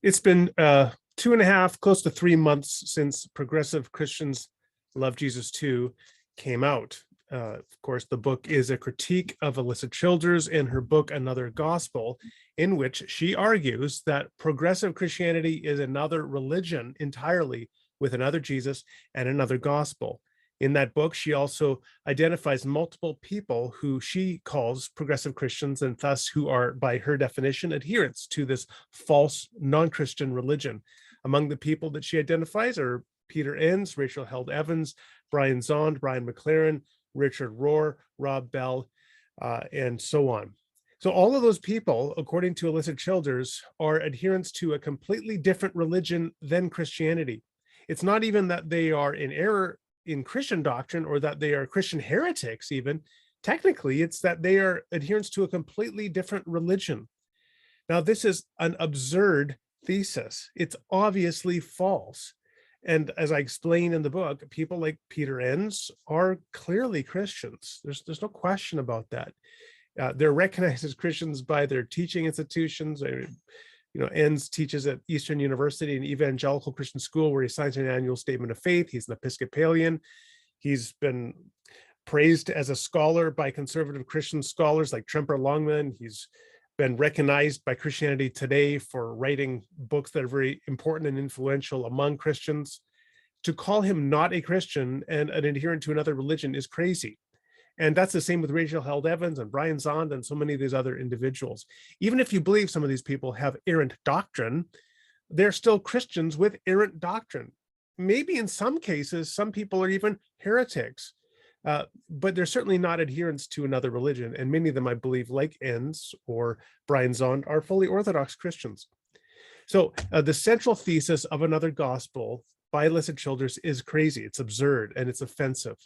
It's been 2.5, close to 3 months since Progressive Christians Love Jesus 2 came out. Of course, the book is a critique of Alisa Childers in her book, Another Gospel, in which she argues that progressive Christianity is another religion entirely with another Jesus and another gospel. In that book, she also identifies multiple people who she calls progressive Christians and thus who are, by her definition, adherents to this false non-Christian religion. Among the people that she identifies are Peter Enns, Rachel Held Evans, Brian Zond, Brian McLaren, Richard Rohr, Rob Bell, and so on. So all of those people, according to Alisa Childers, are adherents to a completely different religion than Christianity. It's not even that they are in error in Christian doctrine or that they are Christian heretics even. Technically, it's that they are adherents to a completely different religion. Now, this is an absurd thesis. It's obviously false. And as I explain in the book, people like Peter Enns are clearly Christians. There's no question about that. They're recognized as Christians by their teaching institutions. Enns teaches at Eastern University, an evangelical Christian school, where he signs an annual statement of faith. He's an Episcopalian. He's been praised as a scholar by conservative Christian scholars like Tremper Longman. He's been recognized by Christianity Today for writing books that are very important and influential among Christians. To call him not a Christian and an adherent to another religion is crazy. And that's the same with Rachel Held Evans and Brian Zond and so many of these other individuals. Even if you believe some of these people have errant doctrine, they're still Christians with errant doctrine. Maybe in some cases, some people are even heretics, but they're certainly not adherents to another religion. And many of them, I believe, like Enns or Brian Zond, are fully Orthodox Christians. So the central thesis of Another Gospel by Alisa Childers is crazy. It's absurd and it's offensive.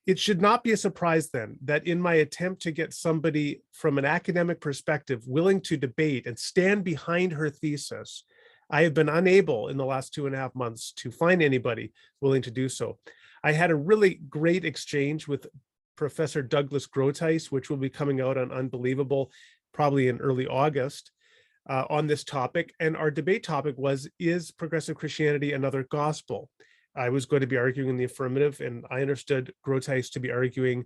It should not be a surprise then that in my attempt to get somebody from an academic perspective willing to debate and stand behind her thesis, I have been unable in the last 2.5 months to find anybody willing to do so. I had a really great exchange with Professor Douglas Groteis, which will be coming out on Unbelievable probably in early August, on this topic. And our debate topic was, is progressive Christianity another gospel? I was going to be arguing in the affirmative, and I understood Groteis to be arguing,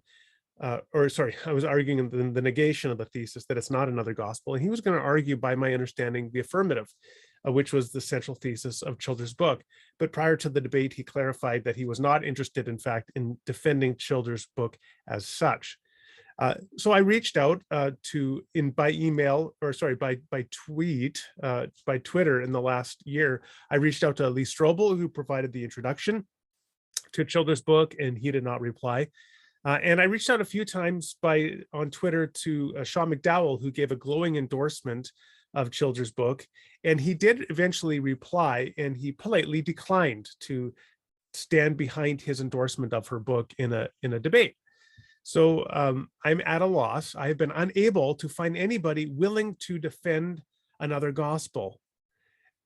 I was arguing in the negation of the thesis that it's not another gospel. And he was going to argue, by my understanding, the affirmative, which was the central thesis of Childers' book. But prior to the debate, he clarified that he was not interested, in fact, in defending Childers' book as such. So I reached out by Twitter in the last year. I reached out to Lee Strobel, who provided the introduction to Childers' book, and he did not reply. And I reached out a few times on Twitter to Sean McDowell, who gave a glowing endorsement of Childers' book, and he did eventually reply, and he politely declined to stand behind his endorsement of her book in a debate. So I'm at a loss. I have been unable to find anybody willing to defend Another Gospel.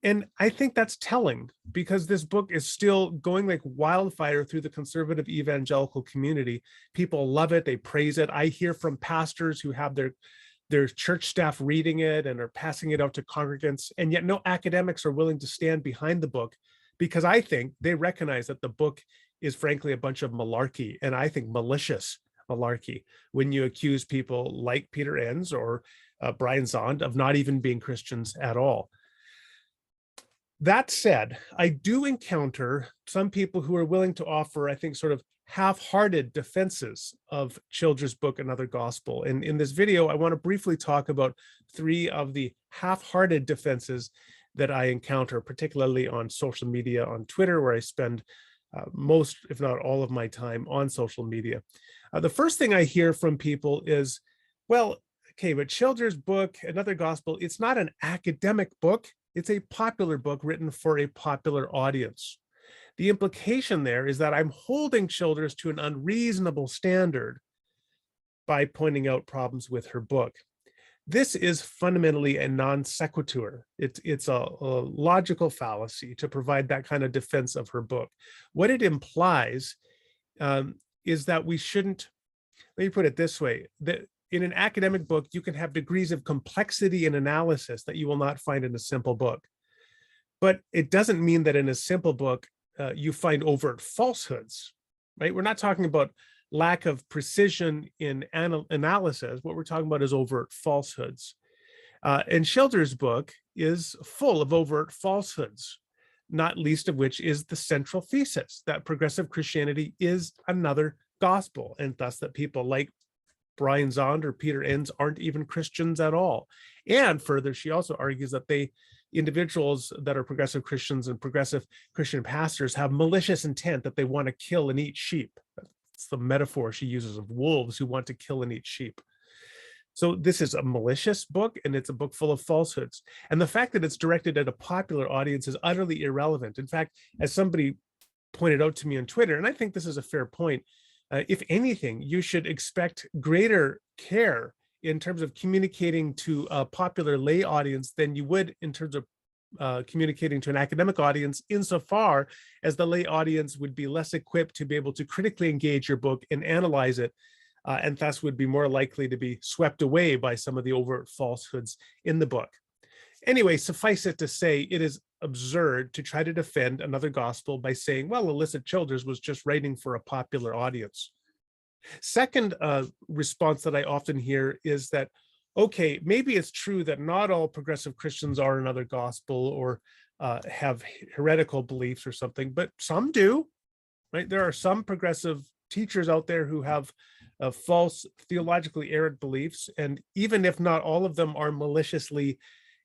And I think that's telling, because this book is still going like wildfire through the conservative evangelical community. People love it. They praise it. I hear from pastors who have their church staff reading it and are passing it out to congregants. And yet no academics are willing to stand behind the book, because I think they recognize that the book is frankly a bunch of malarkey, and I think malicious malarkey, when you accuse people like Peter Enns or Brian Zond of not even being Christians at all. That said, I do encounter some people who are willing to offer, I think, sort of half-hearted defenses of Childers' book, Another Gospel. And in this video, I want to briefly talk about 3 of the half-hearted defenses that I encounter, particularly on social media, on Twitter, where I spend most, if not all, of my time on social media. The first thing I hear from people is, well, okay, but Childers' book, Another Gospel, it's not an academic book. It's a popular book written for a popular audience. The implication there is that I'm holding Childers to an unreasonable standard by pointing out problems with her book. This is fundamentally a non sequitur. It's a logical fallacy to provide that kind of defense of her book. What it implies is that we shouldn't, let me put it this way, that in an academic book, you can have degrees of complexity and analysis that you will not find in a simple book. But it doesn't mean that in a simple book, you find overt falsehoods, right? We're not talking about lack of precision in analysis. What we're talking about is overt falsehoods. And Schilder's book is full of overt falsehoods, not least of which is the central thesis that progressive Christianity is another gospel, and thus that people like Brian Zond or Peter Enns aren't even Christians at all. And further, she also argues that individuals that are progressive Christians and progressive Christian pastors have malicious intent, that they want to kill and eat sheep. That's the metaphor she uses of wolves who want to kill and eat sheep. So this is a malicious book, and it's a book full of falsehoods. And the fact that it's directed at a popular audience is utterly irrelevant. In fact, as somebody pointed out to me on Twitter, and I think this is a fair point, if anything, you should expect greater care in terms of communicating to a popular lay audience than you would in terms of communicating to an academic audience, insofar as the lay audience would be less equipped to be able to critically engage your book and analyze it, and thus would be more likely to be swept away by some of the overt falsehoods in the book. Anyway, suffice it to say, it is absurd to try to defend another gospel by saying, well, Alisa Childers was just writing for a popular audience. Second response that I often hear is that, okay, maybe it's true that not all progressive Christians are another gospel or have heretical beliefs or something, but some do, right? There are some progressive teachers out there who have false, theologically errant beliefs, and even if not all of them are maliciously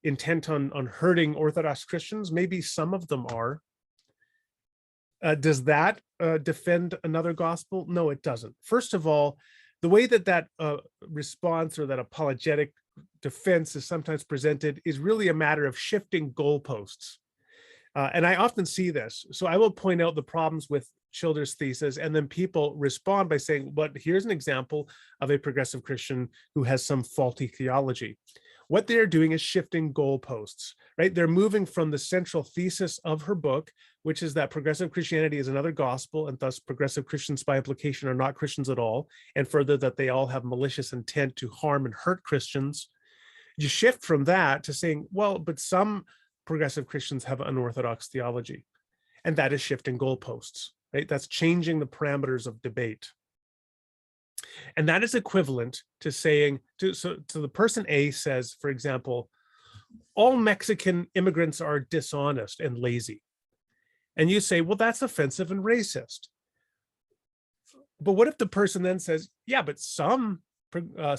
intent on hurting Orthodox Christians, maybe some of them are. Does that defend another gospel? No, it doesn't. First of all, the way that response or that apologetic defense is sometimes presented is really a matter of shifting goalposts. And I often see this. So I will point out the problems with Childers' thesis, and then people respond by saying, but here's an example of a progressive Christian who has some faulty theology. What they're doing is shifting goalposts, right? They're moving from the central thesis of her book, which is that progressive Christianity is another gospel, and thus progressive Christians by implication are not Christians at all, and further that they all have malicious intent to harm and hurt Christians. You shift from that to saying, well, but some progressive Christians have unorthodox theology, and that is shifting goalposts, right? That's changing the parameters of debate. And that is equivalent to saying, so the person A says, for example, all Mexican immigrants are dishonest and lazy. And you say, well, that's offensive and racist. But what if the person then says, yeah, but some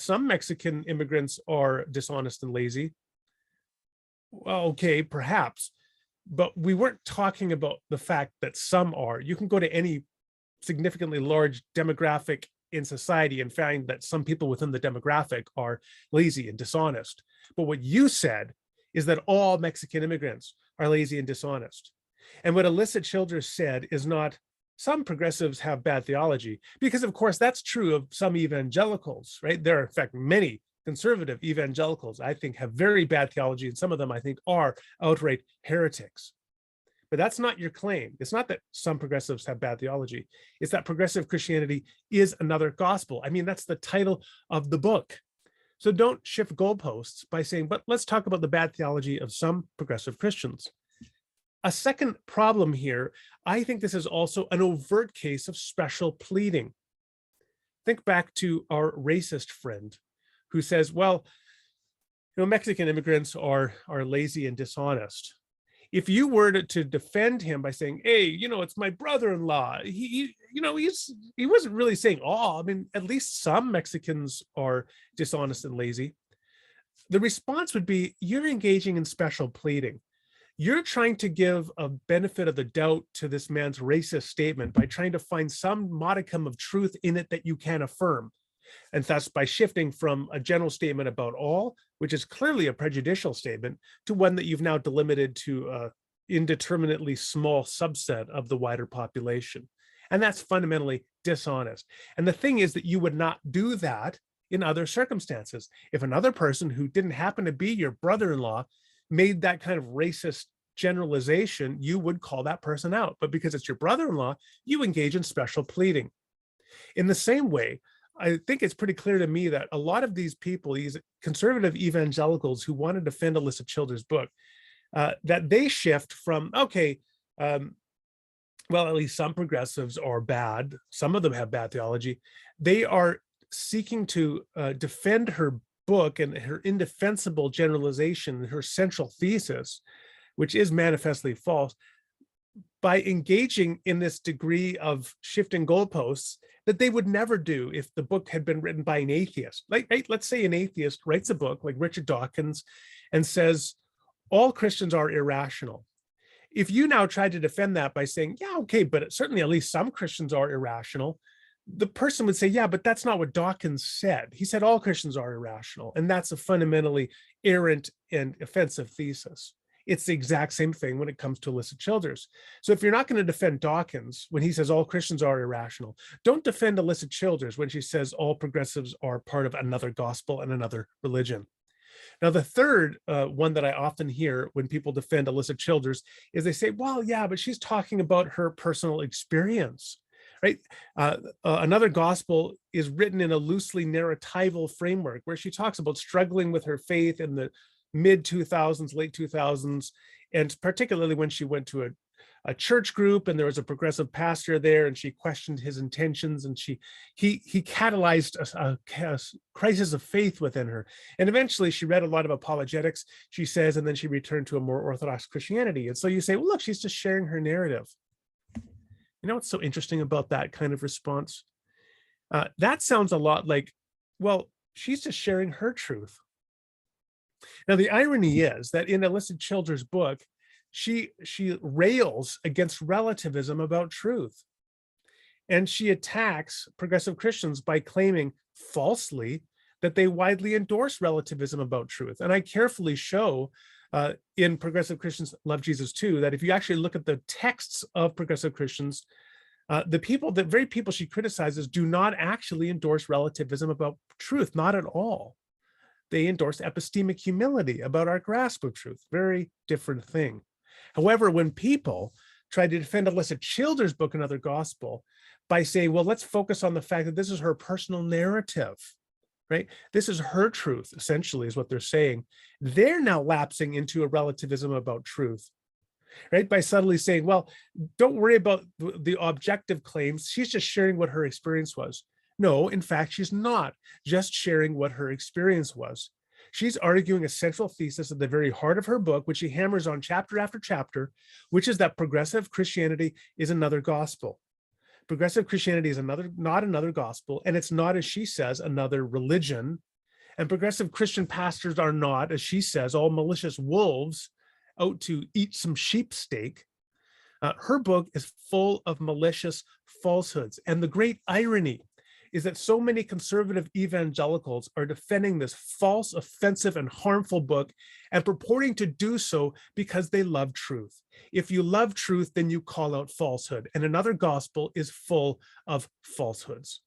Mexican immigrants are dishonest and lazy? Well, okay, perhaps. But we weren't talking about the fact that some are. You can go to any significantly large demographic in society and find that some people within the demographic are lazy and dishonest. But what you said is that all Mexican immigrants are lazy and dishonest. And what Alisa Childers said is not some progressives have bad theology, because of course that's true of some evangelicals, right? There are in fact many conservative evangelicals I think have very bad theology, and some of them I think are outright heretics. But that's not your claim. It's not that some progressives have bad theology. It's that progressive Christianity is another gospel. I mean, that's the title of the book. So don't shift goalposts by saying, but let's talk about the bad theology of some progressive Christians. A second problem here, I think this is also an overt case of special pleading. Think back to our racist friend who says, well, Mexican immigrants are lazy and dishonest. If you were to defend him by saying, hey, it's my brother-in-law, he wasn't really saying, oh, I mean, at least some Mexicans are dishonest and lazy. The response would be, you're engaging in special pleading. You're trying to give a benefit of the doubt to this man's racist statement by trying to find some modicum of truth in it that you can affirm. And thus, by shifting from a general statement about all, which is clearly a prejudicial statement, to one that you've now delimited to an indeterminately small subset of the wider population. And that's fundamentally dishonest. And the thing is that you would not do that in other circumstances. If another person who didn't happen to be your brother-in-law made that kind of racist generalization, you would call that person out. But because it's your brother-in-law, you engage in special pleading. In the same way, I think it's pretty clear to me that a lot of these people, these conservative evangelicals who want to defend Alisa Childers' book, that they shift from, okay, well, at least some progressives are bad. Some of them have bad theology. They are seeking to defend her book and her indefensible generalization, her central thesis, which is manifestly false, by engaging in this degree of shifting goalposts that they would never do if the book had been written by an atheist. Like, right, let's say an atheist writes a book like Richard Dawkins and says, all Christians are irrational. If you now try to defend that by saying, yeah, okay, but certainly at least some Christians are irrational, the person would say, yeah, but that's not what Dawkins said. He said all Christians are irrational. And that's a fundamentally errant and offensive thesis. It's the exact same thing when it comes to Alisa Childers. So if you're not going to defend Dawkins when he says all Christians are irrational, don't defend Alisa Childers when she says all progressives are part of another gospel and another religion. Now, the third one that I often hear when people defend Alisa Childers is they say, well, yeah, but she's talking about her personal experience, right? Another gospel is written in a loosely narratival framework where she talks about struggling with her faith in the mid 2000s, late 2000s, and particularly when she went to a church group and there was a progressive pastor there and she questioned his intentions, and he catalyzed a crisis of faith within her. And eventually she read a lot of apologetics, she says, and then she returned to a more Orthodox Christianity. And so you say, well, look, she's just sharing her narrative. You know what's so interesting about that kind of response? That sounds a lot like, well, she's just sharing her truth. Now, the irony is that in Alisa Childers' book, she rails against relativism about truth. And she attacks progressive Christians by claiming falsely that they widely endorse relativism about truth. And I carefully show in Progressive Christians Love Jesus Too, that if you actually look at the texts of progressive Christians, the very people she criticizes do not actually endorse relativism about truth, not at all. They endorse epistemic humility about our grasp of truth. Very different thing. However, when people try to defend Alisa Childers' book, Another Gospel, by saying, well, let's focus on the fact that this is her personal narrative, right? This is her truth, essentially, is what they're saying. They're now lapsing into a relativism about truth, right? By subtly saying, well, don't worry about the objective claims. She's just sharing what her experience was. No, in fact, she's not just sharing what her experience was. She's arguing a central thesis at the very heart of her book, which she hammers on chapter after chapter, which is that progressive Christianity is another gospel. Progressive Christianity is not another gospel, and it's not, as she says, another religion. And progressive Christian pastors are not, as she says, all malicious wolves out to eat some sheep steak. Her book is full of malicious falsehoods. And the great irony is that so many conservative evangelicals are defending this false, offensive, and harmful book and purporting to do so because they love truth. If you love truth, then you call out falsehood. And Another Gospel is full of falsehoods.